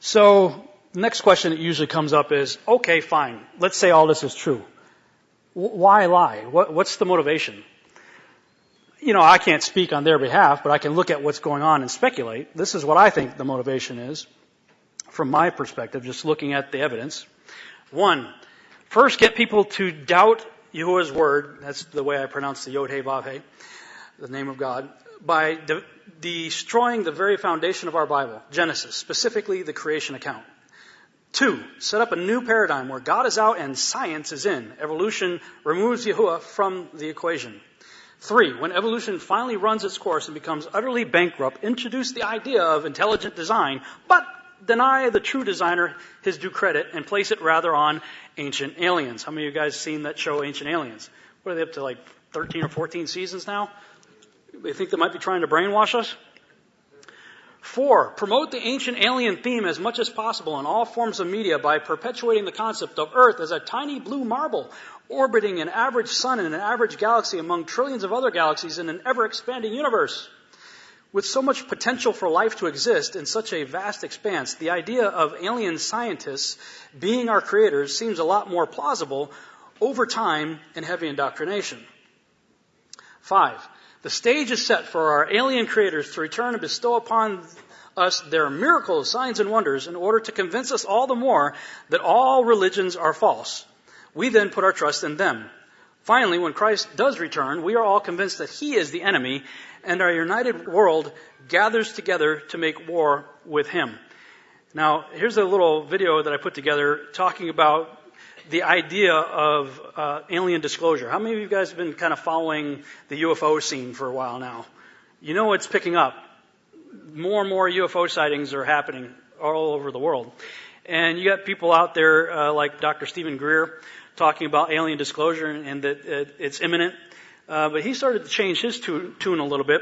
So the next question that usually comes up is, okay, fine, let's say all this is true. Why lie? What's the motivation? You know, I can't speak on their behalf, but I can look at what's going on and speculate. This is what I think the motivation is, from my perspective, just looking at the evidence. One, first get people to doubt Yahuwah's word, that's the way I pronounce the Yod-Heh-Vav-Heh, the name of God, by destroying the very foundation of our Bible, Genesis, specifically the creation account. Two, set up a new paradigm where God is out and science is in. Evolution removes Yahuwah from the equation. Three, when evolution finally runs its course and becomes utterly bankrupt, introduce the idea of intelligent design, but deny the true designer his due credit and place it rather on Ancient Aliens. How many of you guys seen that show, Ancient Aliens? What are they up to, like 13 or 14 seasons now? They think they might be trying to brainwash us? Four, promote the ancient alien theme as much as possible in all forms of media by perpetuating the concept of Earth as a tiny blue marble orbiting an average sun in an average galaxy among trillions of other galaxies in an ever-expanding universe. With so much potential for life to exist in such a vast expanse, the idea of alien scientists being our creators seems a lot more plausible over time and heavy indoctrination. Five, the stage is set for our alien creators to return and bestow upon us their miracles, signs, and wonders in order to convince us all the more that all religions are false. We then put our trust in them. Finally, when Christ does return, we are all convinced that he is the enemy, and our united world gathers together to make war with him. Now, here's a little video that I put together talking about the idea of alien disclosure. How many of you guys have been kind of following the UFO scene for a while now? You know it's picking up. More and more UFO sightings are happening all over the world. And you got people out there like Dr. Stephen Greer talking about alien disclosure and that it's imminent. But he started to change his tune a little bit.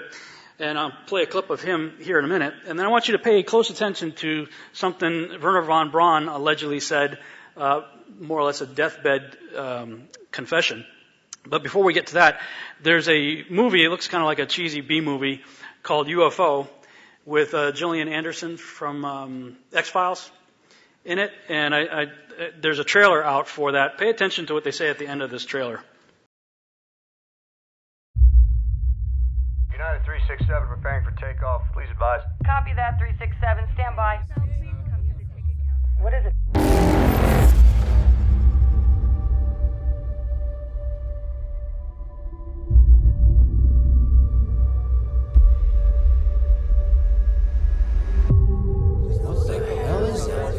And I'll play a clip of him here in a minute. And then I want you to pay close attention to something Wernher von Braun allegedly said, more or less a deathbed confession. But before we get to that, there's a movie, it looks kind of like a cheesy B-movie, called UFO, with Gillian Anderson from X-Files in it. And there's a trailer out for that. Pay attention to what they say at the end of this trailer. United 367 preparing for takeoff. Please advise. Copy that, 367. Stand by. What is it? What the hell is that?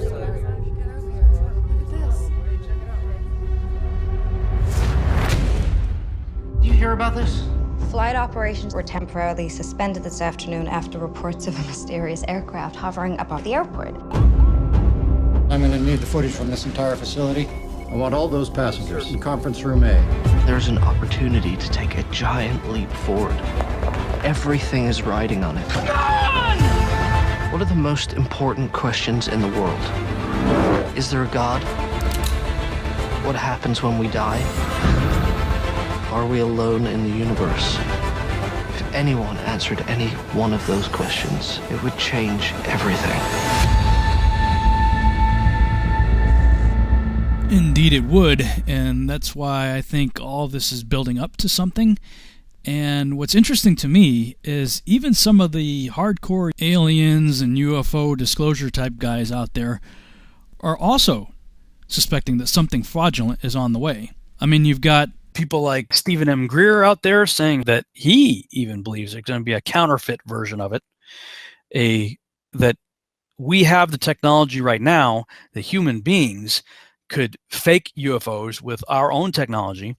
Did you hear about this? Flight operations were temporarily suspended this afternoon after reports of a mysterious aircraft hovering above the airport. I'm going to need the footage from this entire facility. I want all those passengers in conference room A. There's an opportunity to take a giant leap forward. Everything is riding on it. Come on! What are the most important questions in the world? Is there a God? What happens when we die? Are we alone in the universe? If anyone answered any one of those questions, it would change everything. Indeed it would, and that's why I think all this is building up to something. And what's interesting to me is even some of the hardcore aliens and UFO disclosure type guys out there are also suspecting that something fraudulent is on the way. I mean, you've got people like Stephen M. Greer out there saying that he even believes there's going to be a counterfeit version of it, that we have the technology right now that human beings could fake UFOs with our own technology,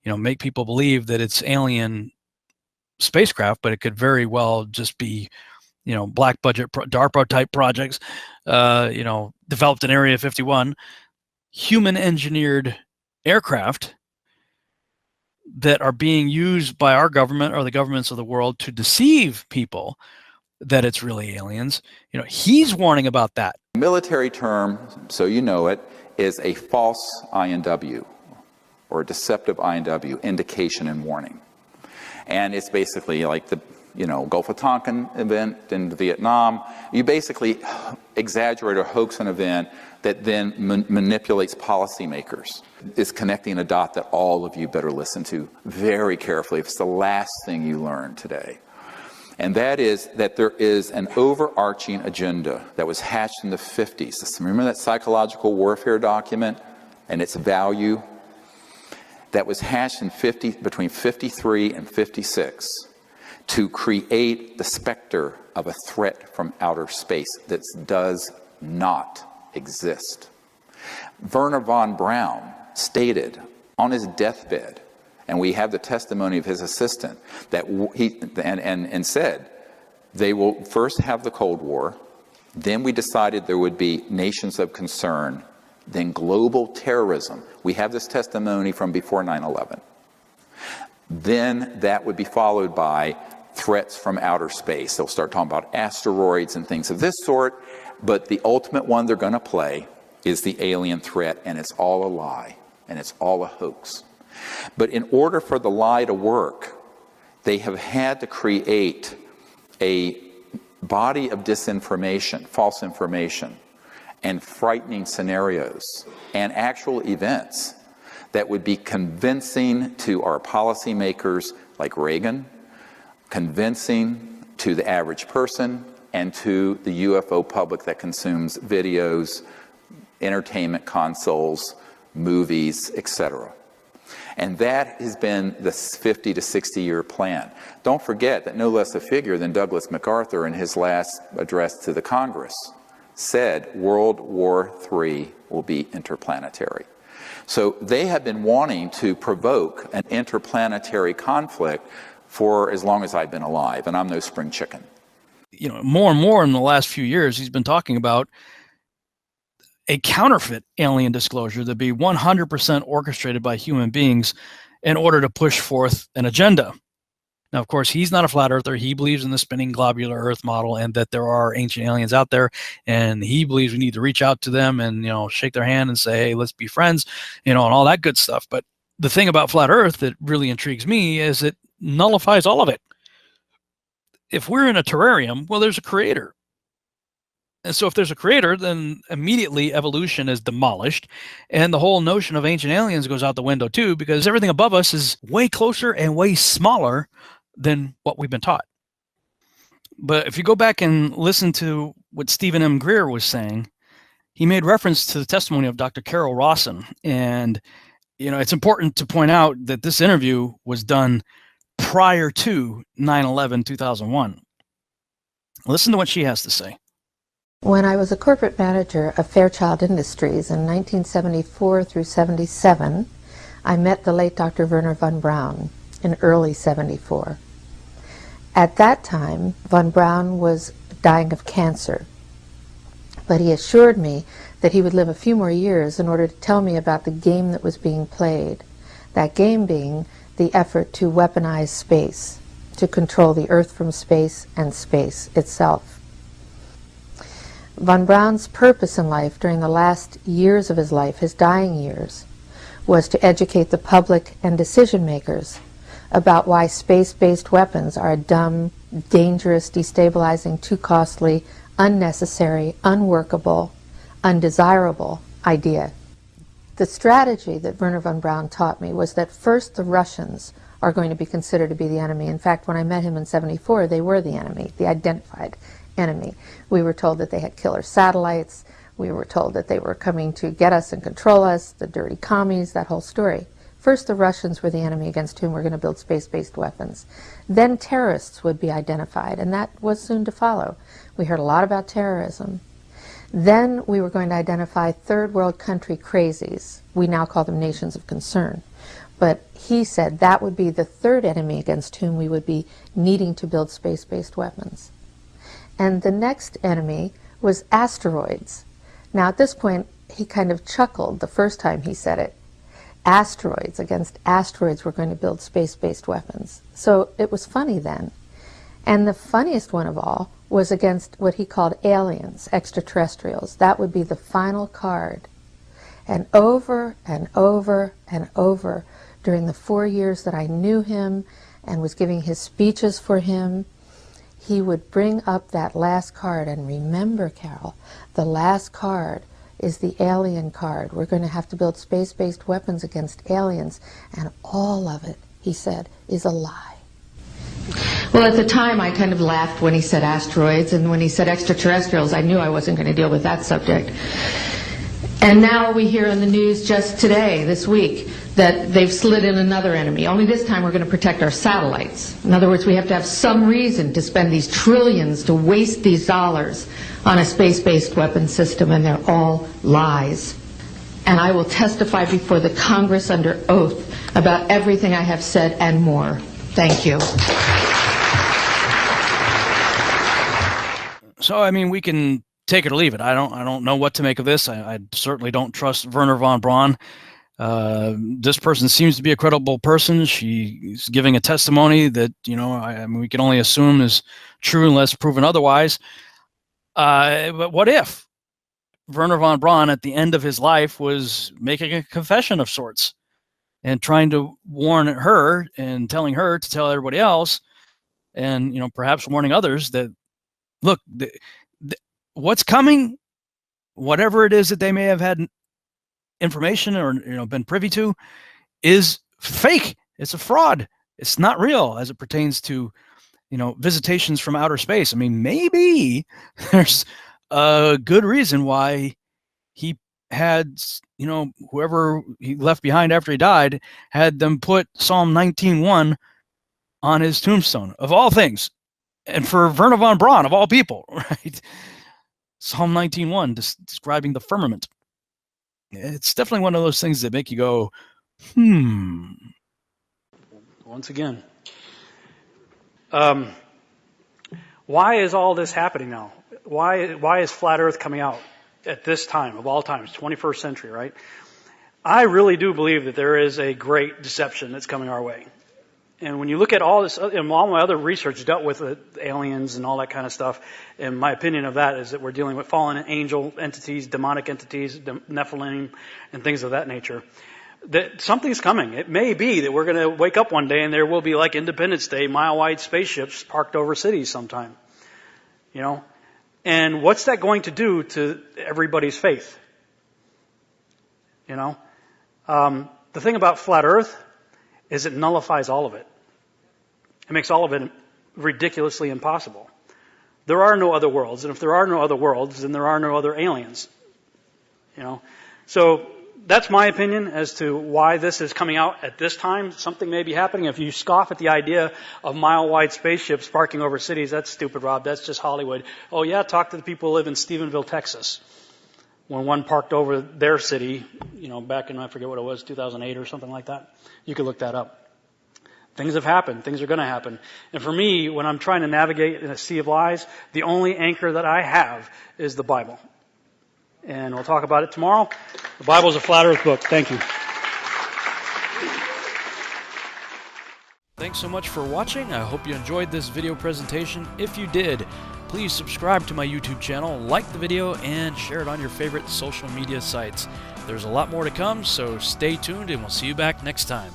make people believe that it's alien spacecraft, but it could very well just be, black budget DARPA type projects, developed in Area 51, human engineered aircraft that are being used by our government or the governments of the world to deceive people that it's really aliens. He's warning about that. The military term, so you know it, is a false INW or a deceptive INW, indication and warning. And it's basically like Gulf of Tonkin event in Vietnam. You basically exaggerate or hoax an event that then manipulates policymakers. It's connecting a dot that all of you better listen to very carefully. It's the last thing you learn today. And that is that there is an overarching agenda that was hatched in the 50s. Remember that psychological warfare document and its value? That was hatched in between 53 and 56 to create the specter of a threat from outer space that does not exist. Wernher von Braun stated on his deathbed, and we have the testimony of his assistant, that and said, they will first have the Cold War, then we decided there would be nations of concern, then global terrorism. We have this testimony from before 9/11. Then that would be followed by threats from outer space. They'll start talking about asteroids and things of this sort, but the ultimate one they're going to play is the alien threat, and it's all a lie, and it's all a hoax. But in order for the lie to work, they have had to create a body of disinformation, false information, and frightening scenarios, and actual events that would be convincing to our policymakers like Reagan, convincing to the average person, and to the UFO public that consumes videos, entertainment consoles, movies, etc. And that has been the 50 to 60 year plan. Don't forget that no less a figure than Douglas MacArthur in his last address to the Congress said World War III will be interplanetary. So they have been wanting to provoke an interplanetary conflict for as long as I've been alive, and I'm no spring chicken. More and more in the last few years, he's been talking about a counterfeit alien disclosure that be 100% orchestrated by human beings in order to push forth an agenda. Now, of course, he's not a flat earther. He believes in the spinning globular Earth model and that there are ancient aliens out there, and he believes we need to reach out to them and, shake their hand and say, hey, let's be friends, and all that good stuff. But the thing about flat Earth that really intrigues me is it nullifies all of it. If we're in a terrarium, well, there's a creator. And so if there's a creator, then immediately evolution is demolished, and the whole notion of ancient aliens goes out the window too, because everything above us is way closer and way smaller than what we've been taught. But if you go back and listen to what Stephen M. Greer was saying, he made reference to the testimony of Dr. Carol Rawson. And, it's important to point out that this interview was done prior to 9/11/2001. Listen to what she has to say. When I was a corporate manager of Fairchild Industries in 1974 through 77, I met the late Dr. Wernher von Braun in early 74. At that time, von Braun was dying of cancer, but he assured me that he would live a few more years in order to tell me about the game that was being played, that game being the effort to weaponize space, to control the Earth from space and space itself. Von Braun's purpose in life during the last years of his life, his dying years, was to educate the public and decision makers about why space-based weapons are a dumb, dangerous, destabilizing, too costly, unnecessary, unworkable, undesirable idea. The strategy that Wernher von Braun taught me was that first the Russians are going to be considered to be the enemy. In fact, when I met him in 74, they were the enemy, the identified enemy. We were told that they had killer satellites. We were told that they were coming to get us and control us, the dirty commies, that whole story. First, the Russians were the enemy against whom we're going to build space-based weapons. Then terrorists would be identified, and that was soon to follow. We heard a lot about terrorism. Then we were going to identify third world country crazies. We now call them nations of concern. But he said that would be the third enemy against whom we would be needing to build space-based weapons. And the next enemy was asteroids. Now at this point, he kind of chuckled the first time he said it. Asteroids, against asteroids we're going to build space-based weapons. So it was funny then. And the funniest one of all was against what he called aliens, extraterrestrials. That would be the final card. And over and over and over during the 4 years that I knew him and was giving his speeches for him, he would bring up that last card. And remember, Carol, the last card is the alien card. We're going to have to build space-based weapons against aliens, and all of it, he said, is a lie. Well, at the time, I kind of laughed when he said asteroids, and when he said extraterrestrials, I knew I wasn't going to deal with that subject. And now we hear in the news just today, this week, that they've slid in another enemy. Only this time we're going to protect our satellites. In other words, we have to have some reason to spend these trillions, to waste these dollars on a space-based weapon system, and they're all lies. And I will testify before the Congress under oath about everything I have said and more. Thank you. So, I mean, we can take it or leave it. I don't know what to make of this. I certainly don't trust Wernher von Braun. This person seems to be a credible person. She's giving a testimony that, I mean, we can only assume is true unless proven otherwise. But what if Wernher von Braun at the end of his life was making a confession of sorts and trying to warn her and telling her to tell everybody else, and, perhaps warning others that, look, what's coming, whatever it is that they may have had information or been privy to, is fake. It's a fraud. It's not real as it pertains to visitations from outer space. I mean, maybe there's a good reason why he had whoever he left behind after he died had them put Psalm 19:1 on his tombstone, of all things, and for Wernher von Braun of all people, right? Psalm 19:1 describing the firmament. It's definitely one of those things that make you go, Once again. Why is all this happening now? Why is Flat Earth coming out at this time, of all times, 21st century, right? I really do believe that there is a great deception that's coming our way. And when you look at all this, and all my other research dealt with aliens and all that kind of stuff, and my opinion of that is that we're dealing with fallen angel entities, demonic entities, Nephilim, and things of that nature. That something's coming. It may be that we're going to wake up one day and there will be, like Independence Day, mile-wide spaceships parked over cities sometime. And what's that going to do to everybody's faith? The thing about Flat Earth is it nullifies all of it. It makes all of it ridiculously impossible. There are no other worlds, and if there are no other worlds, then there are no other aliens. So that's my opinion as to why this is coming out at this time. Something may be happening. If you scoff at the idea of mile-wide spaceships parking over cities, that's stupid, Rob. That's just Hollywood. Oh yeah, talk to the people who live in Stephenville, Texas, when one parked over their city, back in, I forget what it was, 2008 or something like that. You could look that up. Things have happened. Things are going to happen. And for me, when I'm trying to navigate in a sea of lies, the only anchor that I have is the Bible. And we'll talk about it tomorrow. The Bible is a flat earth book. Thank you. Thanks so much for watching. I hope you enjoyed this video presentation. If you did, please subscribe to my YouTube channel, like the video, and share it on your favorite social media sites. There's a lot more to come, so stay tuned and we'll see you back next time.